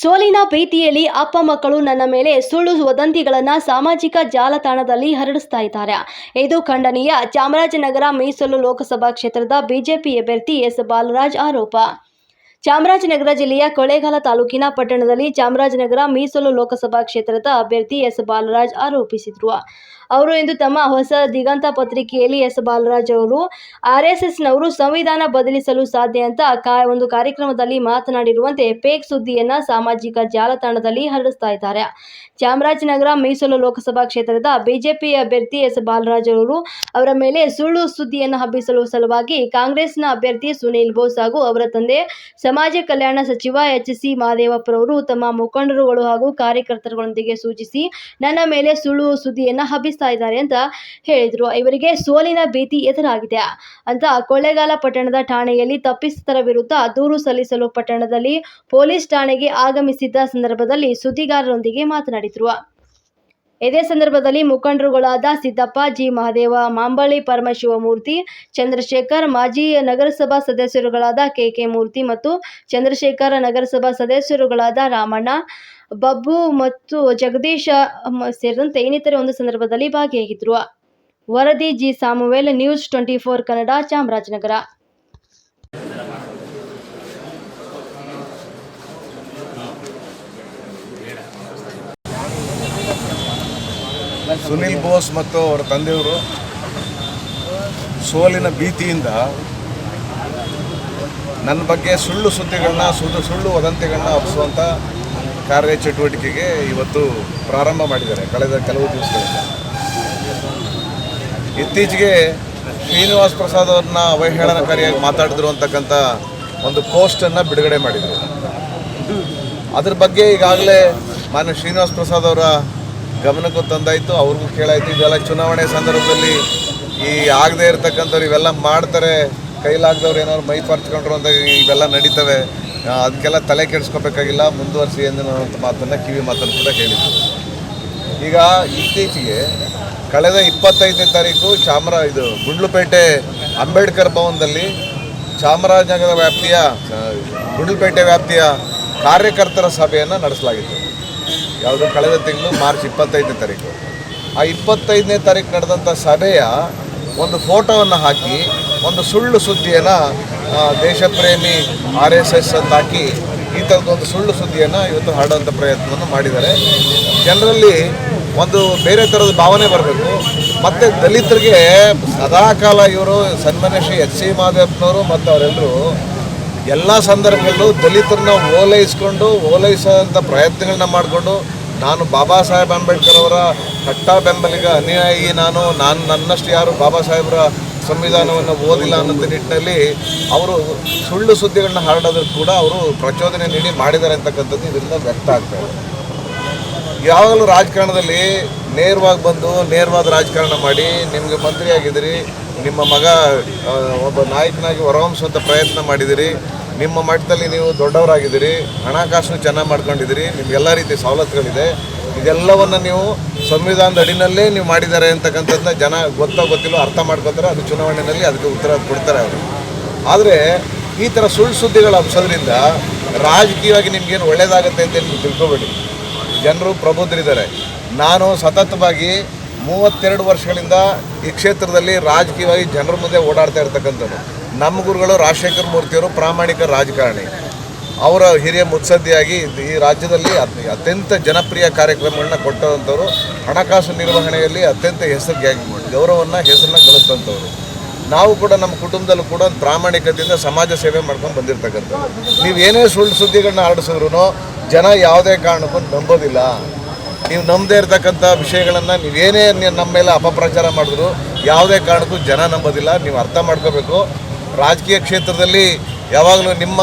ಸೋಲಿನ ಭೀತಿಯಲ್ಲಿ ಅಪ್ಪ ಮಕ್ಕಳು ನನ್ನ ಮೇಲೆ ಸುಳ್ಳು ವದಂತಿಗಳನ್ನು ಸಾಮಾಜಿಕ ಜಾಲತಾಣದಲ್ಲಿ ಹರಡಿಸ್ತಾ ಇದ್ದಾರೆ. ಇದು ಖಂಡನೀಯ. ಚಾಮರಾಜನಗರ ಮೀಸಲು ಲೋಕಸಭಾ ಕ್ಷೇತ್ರದ ಬಿಜೆಪಿ ಅಭ್ಯರ್ಥಿ ಎಸ್ ಬಾಲರಾಜ್ ಆರೋಪ. ಚಾಮರಾಜನಗರ ಜಿಲ್ಲೆಯ ಕೊಳ್ಳೇಗಾಲ ತಾಲೂಕಿನ ಪಟ್ಟಣದಲ್ಲಿ ಚಾಮರಾಜನಗರ ಮೀಸಲು ಲೋಕಸಭಾ ಕ್ಷೇತ್ರದ ಅಭ್ಯರ್ಥಿ ಎಸ್ ಬಾಲರಾಜ್ ಆರೋಪಿಸಿದರು. ಅವರು ಇಂದು ತಮ್ಮ ಹೊಸ ದಿಗಂತ ಪತ್ರಿಕೆಯಲ್ಲಿ ಎಸ್ ಬಾಲರಾಜ್ ಅವರು ಆರ್ಎಸ್ಎಸ್ನವರು ಸಂವಿಧಾನ ಬದಲಿಸಲು ಸಾಧ್ಯ ಅಂತ ಒಂದು ಕಾರ್ಯಕ್ರಮದಲ್ಲಿ ಮಾತನಾಡಿರುವಂತೆ ಫೇಕ್ ಸುದ್ದಿಯನ್ನ ಸಾಮಾಜಿಕ ಜಾಲತಾಣದಲ್ಲಿ ಹರಡಿಸ್ತಾ ಇದ್ದಾರೆ. ಚಾಮರಾಜನಗರ ಮೀಸಲು ಲೋಕಸಭಾ ಕ್ಷೇತ್ರದ ಬಿಜೆಪಿ ಅಭ್ಯರ್ಥಿ ಎಸ್ ಬಾಲರಾಜ್ ಅವರು ಅವರ ಮೇಲೆ ಸುಳ್ಳು ಸುದ್ದಿಯನ್ನು ಹಬ್ಬಿಸಲು ಸಲುವಾಗಿ ಕಾಂಗ್ರೆಸ್ನ ಅಭ್ಯರ್ಥಿ ಸುನೀಲ್ ಬೋಸ್ ಹಾಗೂ ಅವರ ತಂದೆ ಸಮಾಜ ಕಲ್ಯಾಣ ಸಚಿವ ಎಚ್.ಸಿ. ಮಹದೇವಪ್ಪರವರು ತಮ್ಮ ಮುಖಂಡರುಗಳು ಹಾಗೂ ಕಾರ್ಯಕರ್ತರುಗಳೊಂದಿಗೆ ಸೂಚಿಸಿ ನನ್ನ ಮೇಲೆ ಸುಳ್ಳು ಸುದ್ದಿಯನ್ನು ಹಬ್ಬಿಸ್ತಾ ಇದ್ದಾರೆ ಅಂತ ಹೇಳಿದರು. ಇವರಿಗೆ ಸೋಲಿನ ಭೀತಿ ಎದುರಾಗಿದೆ ಅಂತ ಕೊಳ್ಳೇಗಾಲ ಪಟ್ಟಣದ ಠಾಣೆಯಲ್ಲಿ ತಪ್ಪಿತಸ್ಥರ ವಿರುದ್ಧ ದೂರು ಸಲ್ಲಿಸಲು ಪಟ್ಟಣದಲ್ಲಿ ಪೊಲೀಸ್ ಠಾಣೆಗೆ ಆಗಮಿಸಿದ್ದ ಸಂದರ್ಭದಲ್ಲಿ ಸುದ್ದಿಗಾರರೊಂದಿಗೆ ಮಾತನಾಡಿದರು. ಇದೇ ಸಂದರ್ಭದಲ್ಲಿ ಮುಖಂಡರುಗಳಾದ ಸಿದ್ದಪ್ಪ, ಜಿ. ಮಹದೇವ, ಮಾಂಬಳ್ಳಿ ಪರಮಶಿವಮೂರ್ತಿ, ಚಂದ್ರಶೇಖರ್, ಮಾಜಿ ನಗರಸಭಾ ಸದಸ್ಯರುಗಳಾದ ಕೆ. ಮೂರ್ತಿ ಮತ್ತು ಚಂದ್ರಶೇಖರ್, ನಗರಸಭಾ ಸದಸ್ಯರುಗಳಾದ ರಾಮಣ್ಣ, ಬಬ್ಬು ಮತ್ತು ಜಗದೀಶ ಸೇರಿದಂತೆ ಇನ್ನಿತರೆ ಒಂದು ಸಂದರ್ಭದಲ್ಲಿ ಭಾಗಿಯಾಗಿದ್ದರು. ವರದಿ ಜಿ. ಸಾಮುವೇಲ್, ನ್ಯೂಸ್ 24 ಕನ್ನಡ, ಚಾಮರಾಜನಗರ. ಸುನೀಲ್ ಬೋಸ್ ಮತ್ತು ಅವರ ತಂದೆಯವರು ಸೋಲಿನ ಭೀತಿಯಿಂದ ನನ್ನ ಬಗ್ಗೆ ಸುಳ್ಳು ಸುದ್ದಿಗಳನ್ನ ಸುಳ್ಳು ವದಂತಿಗಳನ್ನ ಹಬ್ಬಿಸುವಂಥ ಕಾರ್ಯಚಟುವಟಿಕೆಗೆ ಇವತ್ತು ಪ್ರಾರಂಭ ಮಾಡಿದ್ದಾರೆ ಕಳೆದ ಕೆಲವು ದಿವಸಗಳಿಂದ. ಇತ್ತೀಚೆಗೆ ಶ್ರೀನಿವಾಸ್ ಪ್ರಸಾದ್ ಅವ್ರನ್ನ ಅವಹೇಳನಕಾರಿಯಾಗಿ ಮಾತಾಡಿದ್ರು ಅಂತಕ್ಕಂಥ ಒಂದು ಪೋಸ್ಟನ್ನು ಬಿಡುಗಡೆ ಮಾಡಿದರು. ಅದ್ರ ಬಗ್ಗೆ ಈಗಾಗಲೇ ಮಾನ್ಯ ಶ್ರೀನಿವಾಸ್ ಪ್ರಸಾದ್ ಅವರ ಗಮನಕ್ಕೂ ತಂದಾಯಿತು, ಅವ್ರಿಗೂ ಕೇಳಾಯಿತು. ಇದೆಲ್ಲ ಚುನಾವಣೆ ಸಂದರ್ಭದಲ್ಲಿ ಈ ಆಗದೆ ಇರತಕ್ಕಂಥವ್ರು ಇವೆಲ್ಲ ಮಾಡ್ತಾರೆ, ಕೈಲಾಗದವ್ರು ಏನಾದ್ರು ಮೈ ಪರ್ಚ್ಕೊಂಡ್ರು ಅಂತ ಇವೆಲ್ಲ ನಡೀತವೆ, ಅದಕ್ಕೆಲ್ಲ ತಲೆ ಕೆಡಿಸ್ಕೋಬೇಕಾಗಿಲ್ಲ, ಮುಂದುವರಿಸಿ ಅನ್ನುವಂಥ ಮಾತನ್ನು ಕಿವಿ ಮಾತನ್ನು ಕೂಡ ಹೇಳಿದರು. ಈಗ ಇತ್ತೀಚೆಗೆ ಕಳೆದ 25ನೇ ತಾರೀಕು ಗುಂಡ್ಲುಪೇಟೆ ಅಂಬೇಡ್ಕರ್ ಭವನದಲ್ಲಿ ಚಾಮರಾಜನಗರ ವ್ಯಾಪ್ತಿಯ ಗುಂಡ್ಲುಪೇಟೆ ವ್ಯಾಪ್ತಿಯ ಕಾರ್ಯಕರ್ತರ ಸಭೆಯನ್ನು ನಡೆಸಲಾಗಿತ್ತು. ಯಾವುದು ಕಳೆದ ತಿಂಗಳು ಮಾರ್ಚ್ 25ನೇ ತಾರೀಕು. ಆ 25ನೇ ತಾರೀಕು ನಡೆದಂಥ ಸಭೆಯ ಒಂದು ಫೋಟೋವನ್ನು ಹಾಕಿ ಒಂದು ಸುಳ್ಳು ಸುದ್ದಿಯನ್ನು ದೇಶಪ್ರೇಮಿ RSS ಅಂತ ಹಾಕಿ ಈ ಥರದ್ದೊಂದು ಸುಳ್ಳು ಸುದ್ದಿಯನ್ನು ಇವತ್ತು ಹರಡುವಂಥ ಪ್ರಯತ್ನವನ್ನು ಮಾಡಿದ್ದಾರೆ. ಜನರಲ್ಲಿ ಒಂದು ಬೇರೆ ಥರದ ಭಾವನೆ ಬರಬೇಕು. ಮತ್ತು ದಲಿತರಿಗೆ ಸದಾಕಾಲ ಇವರು ಸನ್ಮಾನ್ಯ ಶ್ರೀ ಎಚ್.ಸಿ. ಮಹದೇವಪ್ಪನವರು ಮತ್ತು ಅವರೆಲ್ಲರೂ ಎಲ್ಲ ಸಂದರ್ಭದಲ್ಲೂ ದಲಿತರನ್ನ ಓಲೈಸೋಂಥ ಪ್ರಯತ್ನಗಳನ್ನ ಮಾಡಿಕೊಂಡು, ನಾನು ಬಾಬಾ ಸಾಹೇಬ್ ಅಂಬೇಡ್ಕರ್ ಅವರ ಕಟ್ಟ ಬೆಂಬಲಿಗ ಅನುಯಾಯಿ, ನಾನು ನನ್ನಷ್ಟು ಯಾರು ಬಾಬಾ ಸಾಹೇಬರ ಸಂವಿಧಾನವನ್ನು ಓದಿಲ್ಲ ಅನ್ನೋ ನಿಟ್ಟಿನಲ್ಲಿ ಅವರು ಸುಳ್ಳು ಸುದ್ದಿಗಳನ್ನ ಹರಡೋದ್ರ ಕೂಡ ಅವರು ಪ್ರಚೋದನೆ ನೀಡಿ ಮಾಡಿದ್ದಾರೆ ಅಂತಕ್ಕಂಥದ್ದು ಇದರಿಂದ ವ್ಯಕ್ತ ಆಗ್ತಾಯಿದೆ. ಯಾವಾಗಲೂ ರಾಜಕಾರಣದಲ್ಲಿ ನೇರವಾಗಿ ಬಂದು ನೇರವಾದ ರಾಜಕಾರಣ ಮಾಡಿ ನಿಮಗೆ ಮಂತ್ರಿ ಆಗಿದ್ದೀರಿ, ನಿಮ್ಮ ಮಗ ಒಬ್ಬ ನಾಯಕನಾಗಿ ಹೊರಹೊಮ್ಮಿಸುವಂಥ ಪ್ರಯತ್ನ ಮಾಡಿದ್ದೀರಿ, ನಿಮ್ಮ ಮಟ್ಟದಲ್ಲಿ ನೀವು ದೊಡ್ಡವರಾಗಿದ್ದೀರಿ, ಹಣಕಾಸು ಚೆನ್ನಾಗಿ ಮಾಡ್ಕೊಂಡಿದ್ದೀರಿ, ನಿಮಗೆಲ್ಲ ರೀತಿ ಸವಲತ್ತುಗಳಿದೆ, ಇದೆಲ್ಲವನ್ನು ನೀವು ಸಂವಿಧಾನದ ಅಡಿನಲ್ಲೇ ನೀವು ಮಾಡಿದ್ದಾರೆ ಅಂತಕ್ಕಂಥದ್ದನ್ನ ಜನ ಗೊತ್ತಿಲ್ಲ ಅರ್ಥ ಮಾಡ್ಕೊತಾರೆ. ಅದು ಚುನಾವಣೆಯಲ್ಲಿ ಅದಕ್ಕೆ ಉತ್ತರ ಕೊಡ್ತಾರೆ ಅವರು. ಆದರೆ ಈ ಥರ ಸುಳ್ಳು ಸುದ್ದಿಗಳು ಹಬ್ಬಿಸೋದ್ರಿಂದ ರಾಜಕೀಯವಾಗಿ ನಿಮಗೇನು ಒಳ್ಳೆಯದಾಗುತ್ತೆ ಅಂತ ನೀವು ತಿಳ್ಕೊಬೇಡಿ. ಜನರು ಪ್ರಬುದ್ಧರಿದ್ದಾರೆ. ನಾನು ಸತತವಾಗಿ 32 ವರ್ಷಗಳಿಂದ ಈ ಕ್ಷೇತ್ರದಲ್ಲಿ ರಾಜಕೀಯವಾಗಿ ಜನರ ಮುಂದೆ ಓಡಾಡ್ತಾ ಇರ್ತಕ್ಕಂಥದ್ದು. ನಮ್ಮ ಗುರುಗಳು ರಾಜಶೇಖರ್ ಮೂರ್ತಿಯವರು ಪ್ರಾಮಾಣಿಕ ರಾಜಕಾರಣಿ. ಅವರ ಹಿರಿಯ ಮುತ್ಸದ್ದಿಯಾಗಿ ಈ ರಾಜ್ಯದಲ್ಲಿ ಅತ್ಯಂತ ಜನಪ್ರಿಯ ಕಾರ್ಯಕ್ರಮಗಳನ್ನ ಕೊಟ್ಟಂಥವ್ರು, ಹಣಕಾಸು ನಿರ್ವಹಣೆಯಲ್ಲಿ ಅತ್ಯಂತ ಹೆಸರನ್ನ ಗಳಿಸ್ತಂಥವ್ರು. ನಾವು ಕೂಡ ನಮ್ಮ ಕುಟುಂಬದಲ್ಲೂ ಕೂಡ ಒಂದು ಪ್ರಾಮಾಣಿಕತೆಯಿಂದ ಸಮಾಜ ಸೇವೆ ಮಾಡ್ಕೊಂಡು ಬಂದಿರತಕ್ಕಂಥದ್ದು. ನೀವೇನೇ ಸುಳ್ಳು ಸುದ್ದಿಗಳನ್ನ ಹರಡಿಸಿದ್ರು ಜನ ಯಾವುದೇ ಕಾರಣಕ್ಕೂ ನಂಬೋದಿಲ್ಲ. ನೀವು ನಂಬದೇ ಇರತಕ್ಕಂಥ ವಿಷಯಗಳನ್ನು ನೀವೇನೇ ನಮ್ಮ ಮೇಲೆ ಅಪಪ್ರಚಾರ ಮಾಡಿದ್ರು ಯಾವುದೇ ಕಾರಣಕ್ಕೂ ಜನ ನಂಬೋದಿಲ್ಲ. ನೀವು ಅರ್ಥ ಮಾಡ್ಕೋಬೇಕು. ರಾಜಕೀಯ ಕ್ಷೇತ್ರದಲ್ಲಿ ಯಾವಾಗಲೂ ನಿಮ್ಮ